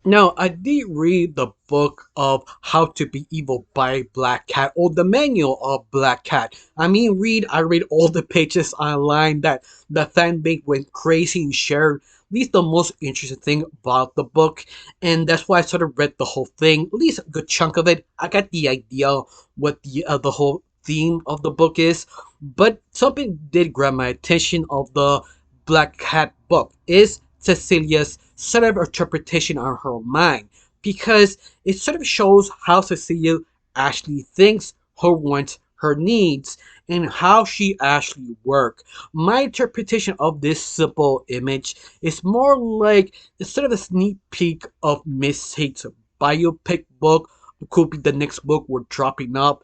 Now, I did read the book of How to Be Evil by Black Cat, or the manual of Black Cat. I read all the pages online that the fan base went crazy and shared. At least the most interesting thing about the book, and that's why I sort of read the whole thing, at least a good chunk of it. I got the idea what the whole theme of the book is, but something did grab my attention of the Black Cat book is Cecilia's sort of interpretation on her mind, because it sort of shows how Cecilia actually thinks, her wants, her needs, and how she actually works. My interpretation of this simple image is more like it's sort of a sneak peek of Miss Hate's biopic book. It could be the next book we're dropping up.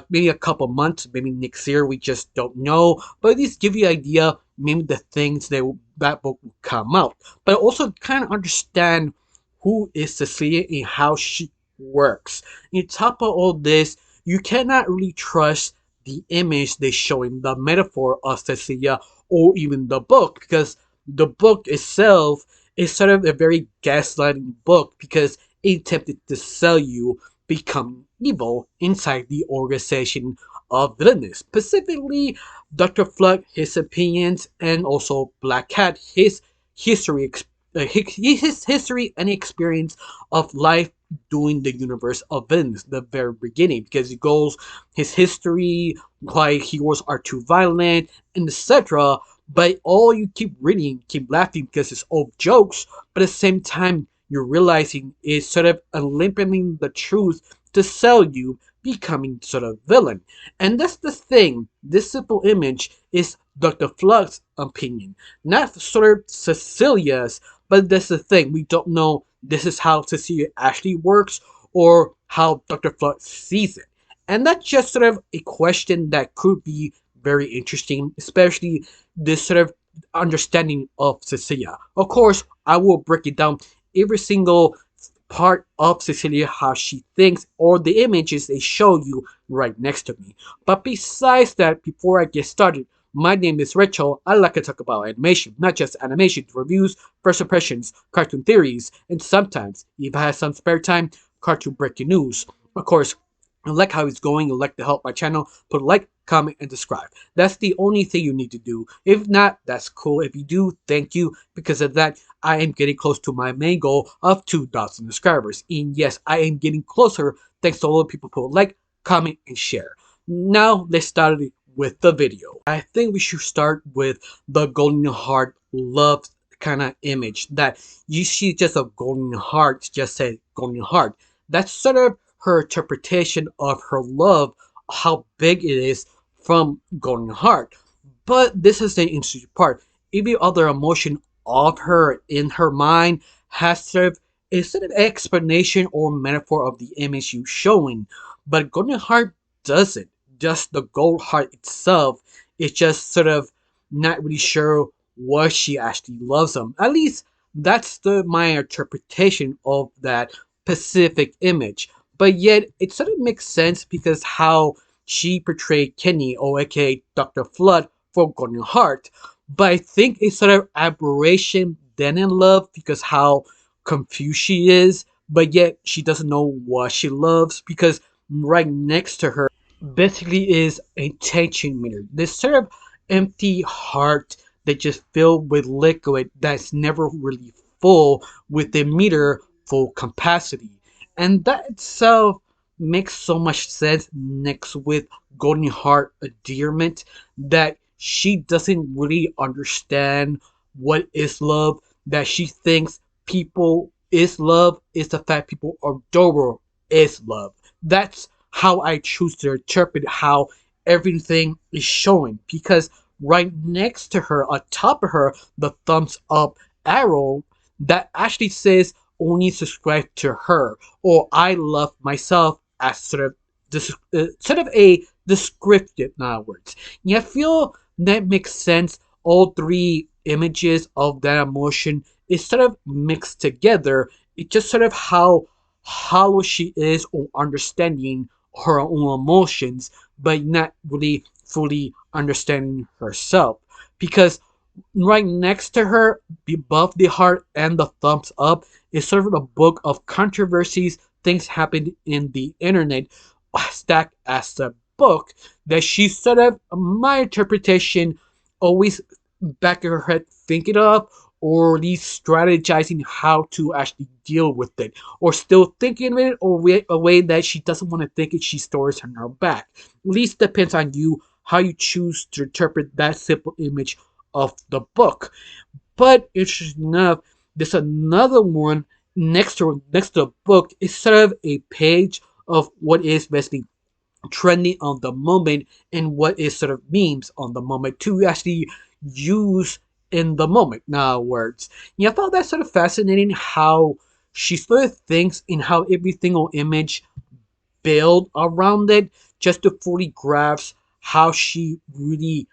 Maybe a couple months, maybe next year, we just don't know. But at least give you an idea, maybe the things that book will come out. But also kind of understand who is Cecilia and how she works. On top of all this, you cannot really trust the image they show in the metaphor of Cecilia or even the book, because the book itself is sort of a very gaslighting book because it attempted to sell you become evil inside the organization of villainous. Specifically, Dr. Flug, his opinions, and also Black Cat, his history, his history and experience of life doing the universe of villains, the very beginning, because it goes his history, why heroes are too violent, and etc. But all you keep reading, keep laughing because it's all jokes, but at the same time, you're realizing is sort of eliminating the truth to sell you becoming sort of villain. And that's the thing. This simple image is Dr. Flug's opinion, not sort of Cecilia's, but that's the thing. We don't know this is how Cecilia actually works or how Dr. Flug sees it. And that's just sort of a question that could be very interesting, especially this sort of understanding of Cecilia. Of course, I will break it down every single part of Cecilia, how she thinks, or the images they show you right next to me. But besides that, before I get started, my name is Rachel. I like to talk about animation, not just animation, reviews, first impressions, cartoon theories, and sometimes, if I have some spare time, cartoon breaking news. Of course, I like how it's going. You like to help my channel, put a like, comment, and subscribe. That's the only thing you need to do. If not, that's cool. If you do, thank you. Because of that, I am getting close to my main goal of 2,000 subscribers. And yes, I am getting closer thanks to all the people who like, comment, and share. Now, let's start with the video. I think we should start with the golden heart love kind of image that you see just a golden heart, just say golden heart. That's sort of her interpretation of her love, how big it is from golden heart. But this is the interesting part. Every other emotion of her in her mind has sort of a sort of explanation or metaphor of the image you showing. But golden heart doesn't. Just the gold heart itself is just sort of not really sure what she actually loves them. At least that's my interpretation of that specific image. But yet it sort of makes sense because how she portrayed Kenny, or aka Dr. Flood, for Golden Heart. But I think it's sort of aberration then in love because how confused she is, but yet she doesn't know what she loves because right next to her basically is a tension meter. This sort of empty heart that just filled with liquid that's never really full with the meter full capacity. And that itself makes so much sense next with Golden Heart endearment that she doesn't really understand what is love, that she thinks people is love, is the fact people adore her is love. That's how I choose to interpret how everything is showing because right next to her, on top of her, the thumbs up arrow that actually says only subscribe to her or I love myself as sort of a descriptive words. Yeah, I feel that makes sense. All three images of that emotion is sort of mixed together. It's just sort of how hollow she is on understanding her own emotions, but not really fully understanding herself. Because Right next to her, above the heart and the thumbs up, is sort of a book of controversies, things happened in the internet, stacked as a book that she sort of, my interpretation, always back in her head thinking of, or at least strategizing how to actually deal with it, or still thinking of it, or a way that she doesn't want to think it, she stores in her back. At least depends on you how you choose to interpret that simple image of the book. But interesting enough, there's another one next to the book. It's sort of a page of what is basically trending on the moment and what is sort of memes on the moment to actually use in the moment. In other words, yeah, I found that sort of fascinating how she sort of thinks in how every single image build around it just to fully grasp how she really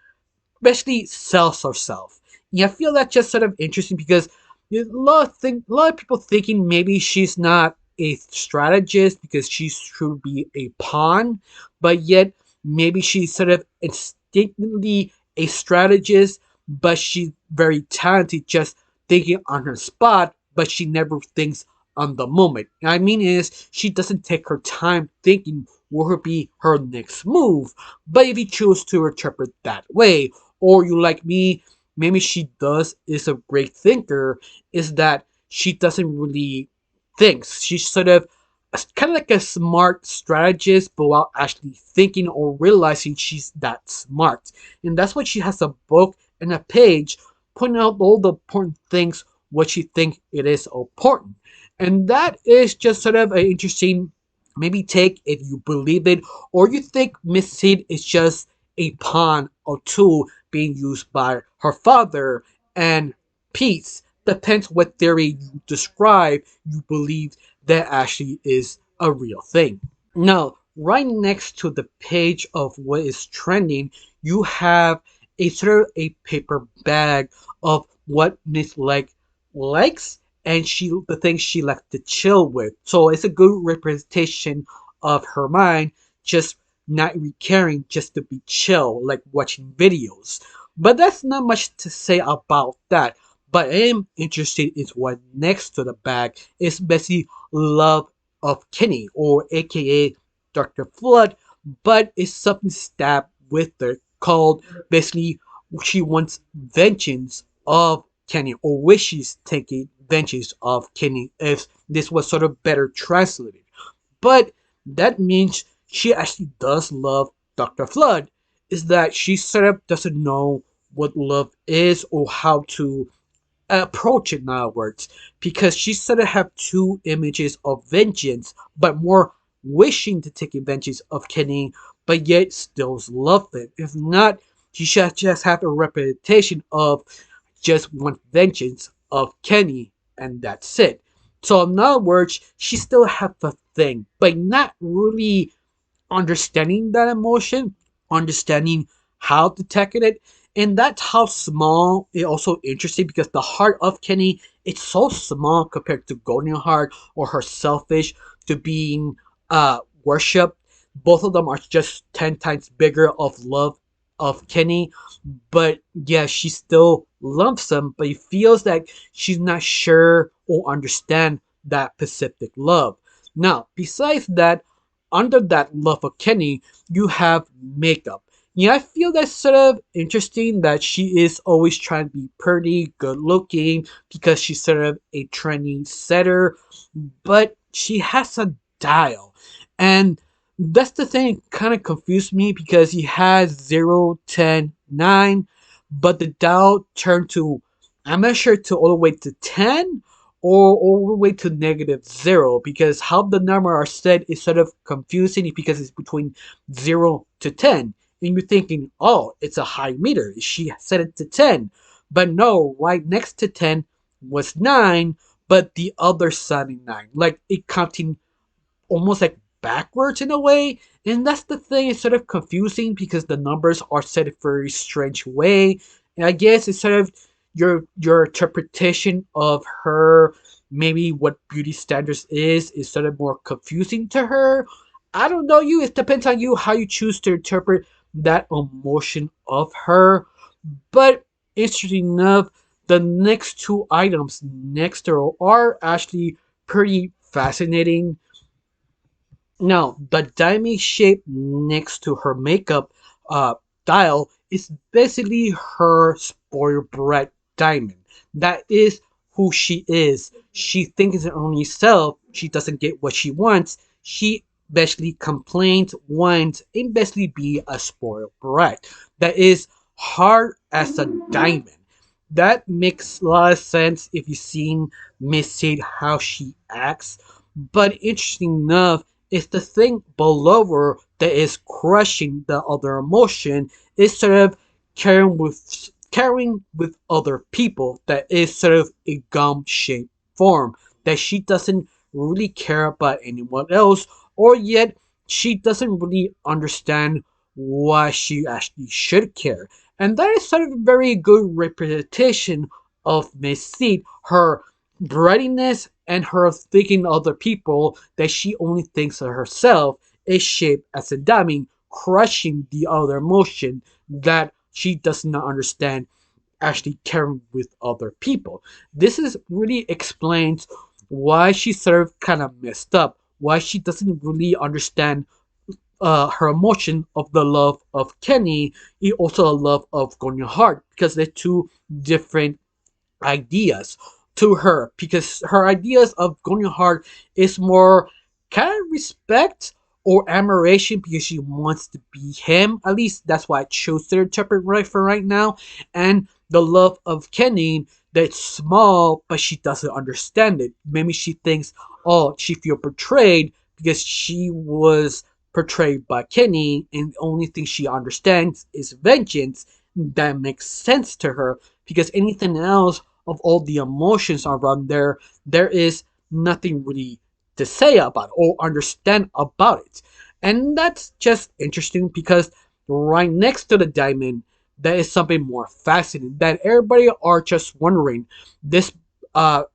basically sells herself. Yeah, I feel that just sort of interesting because a lot of people thinking maybe she's not a strategist because she should be a pawn, but yet maybe she's sort of instinctively a strategist, but she's very talented just thinking on her spot, but she never thinks on the moment. I mean is she doesn't take her time thinking what would be her next move. But if you choose to interpret that way, or you like me, maybe she does is a great thinker, is that she doesn't really think. She's sort of kind of like a smart strategist, but while actually thinking or realizing she's that smart. And that's why she has a book and a page pointing out all the important things what she thinks it is important. And that is just sort of an interesting maybe take if you believe it, or you think Miss Seed is just a pawn or tool being used by her father, and peace depends what theory you describe you believe that actually is a real thing. Now, right next to the page of what is trending, you have a sort of a paper bag of what Miss Leg likes and the things she likes to chill with. So it's a good representation of her mind, just not really caring just to be chill, like watching videos. But that's not much to say about that. But I am interested in what next to the bag is basically love of Kenny, or aka Dr. Flood, but it's something stabbed with her called basically she wants vengeance of Kenny, or wishes taking vengeance of Kenny, if this was sort of better translated. But that means she actually does love Dr. Flood, is that she sort of doesn't know what love is or how to approach it, in other words, because she sort of have two images of vengeance, but more wishing to take vengeance of Kenny, but yet still love him. If not, she should just have a reputation of just want vengeance of Kenny, and that's it. So in other words, she still have a thing, but not really understanding that emotion, understanding how to tackle it. And that's how small it also interesting because the heart of Kenny, it's so small compared to Golden Heart or her selfish to being worshipped. Both of them are just 10 times bigger of love of Kenny. But yeah, she still loves him, but it feels like she's not sure or understand that specific love. Now, besides that, under that love for Kenny, you have makeup. Yeah, I feel that's sort of interesting that she is always trying to be pretty, good looking, because she's sort of a trendy setter, but she has a dial. And that's the thing that kind of confused me because he has 0, 10, 9, but the dial turned to, I'm not sure, to all the way to 10 or all the way to -0, because how the number are set is sort of confusing because it's between 0 to 10. And you're thinking, oh, it's a high meter. She set it to 10. But no, right next to 10 was 9, but the other side is 9. Like it counting almost like backwards in a way. And that's the thing, it's sort of confusing because the numbers are set a very strange way. And I guess it's sort of your interpretation of her, maybe what beauty standards is sort of more confusing to her. I don't know you. It depends on you how you choose to interpret that emotion of her. But interesting enough, the next two items next to her are actually pretty fascinating. Now, the diamond shape next to her makeup uh, dial is basically her spoiled brat diamond. That is who she is. She thinks her only self. She doesn't get what she wants. She basically complains, whines, and basically be a spoiled brat. That is hard as a diamond. That makes a lot of sense if you've seen Miss Sid how she acts. But interesting enough, is the thing below her that is crushing the other emotion is sort of carrying with other people that is sort of a gum shaped form that she doesn't really care about anyone else, or yet she doesn't really understand why she actually should care. And that is sort of a very good representation of Miss Seed, her brightiness and her thinking other people that she only thinks of herself is shaped as a dummy, crushing the other emotion that she does not understand actually caring with other people. This is really explains why she's sort of kind of messed up, why she doesn't really understand her emotion of the love of Kenny, and also a love of Goldheart, because they're two different ideas to her, because her ideas of going hard is more kind of respect or admiration because she wants to be him. At least that's why I chose to interpret right for right now. And the love of Kenny that's small, but she doesn't understand it. Maybe she thinks, oh, she feel betrayed because she was portrayed by Kenny, and the only thing she understands is vengeance. That makes sense to her because anything else of all the emotions around there, there is nothing really to say about it or understand about it. And that's just interesting because right next to the diamond, there is something more fascinating that everybody are just wondering. This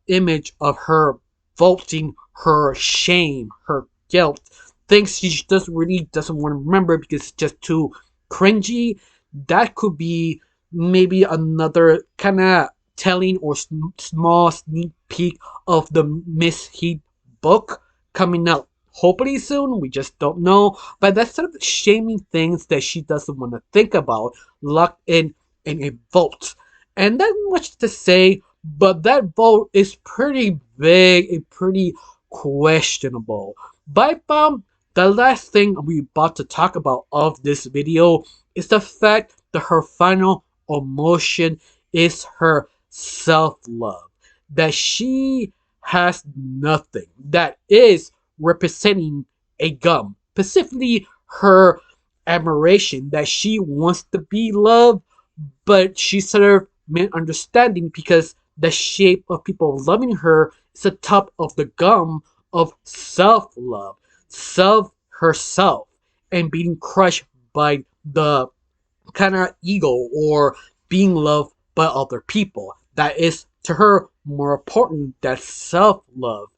image of her vaulting her shame, her guilt, things she just really doesn't want to remember because it's just too cringy. That could be maybe another kind of telling or small sneak peek of the Miss Heat book coming out hopefully soon. We just don't know. But that's sort of shaming things that she doesn't want to think about, locked in a vault. And that's much to say, but that vault is pretty big and pretty questionable. But the last thing we're about to talk about of this video is the fact that her final emotion is her self-love. That she has nothing. That is representing a gum. Specifically her admiration that she wants to be loved, but she sort of misunderstanding because the shape of people loving her is the top of the gum of self-love, self herself, and being crushed by the kind of ego or being loved by other people. That is to her more important than self love.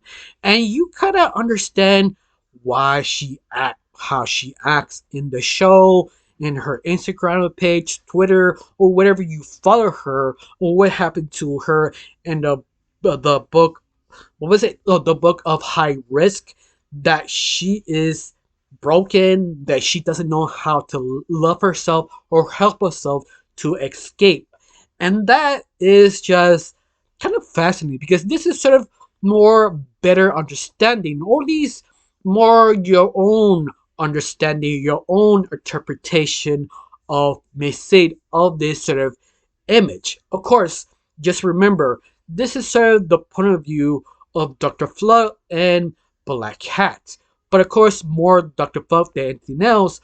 And you kind of understand why she act how she acts in the show, in her Instagram page, Twitter, or whatever you follow her, or what happened to her in the book, what was it? Oh, the book of high risk, that she is broken, that she doesn't know how to love herself or help herself to escape. And that is just kind of fascinating because this is sort of more better understanding, or at least more your own understanding, your own interpretation of Sid of this sort of image. Of course, just remember, this is sort of the point of view of Dr. Flug and Black Cat. But of course, more Dr. Flug than anything else.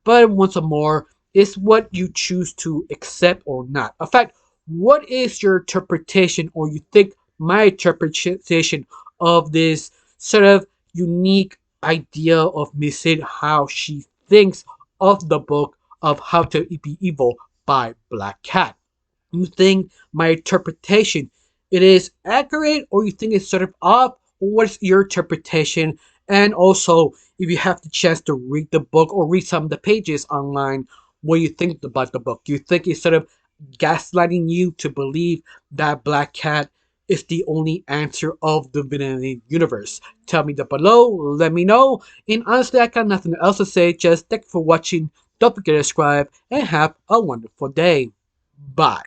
But once more, is what you choose to accept or not. In fact, what is your interpretation, or you think my interpretation of this sort of unique idea of Miss Sid, how she thinks of the book of How to Be Evil by Black Cat? You think my interpretation it is accurate, or you think it's sort of off, or what's your interpretation? And also, if you have the chance to read the book or read some of the pages online, what do you think about the book? Do you think it's sort of gaslighting you to believe that Black Cat is the only answer of the villainy universe? Tell me that below, let me know. And honestly, I got nothing else to say. Just thank you for watching. Don't forget to subscribe and have a wonderful day. Bye.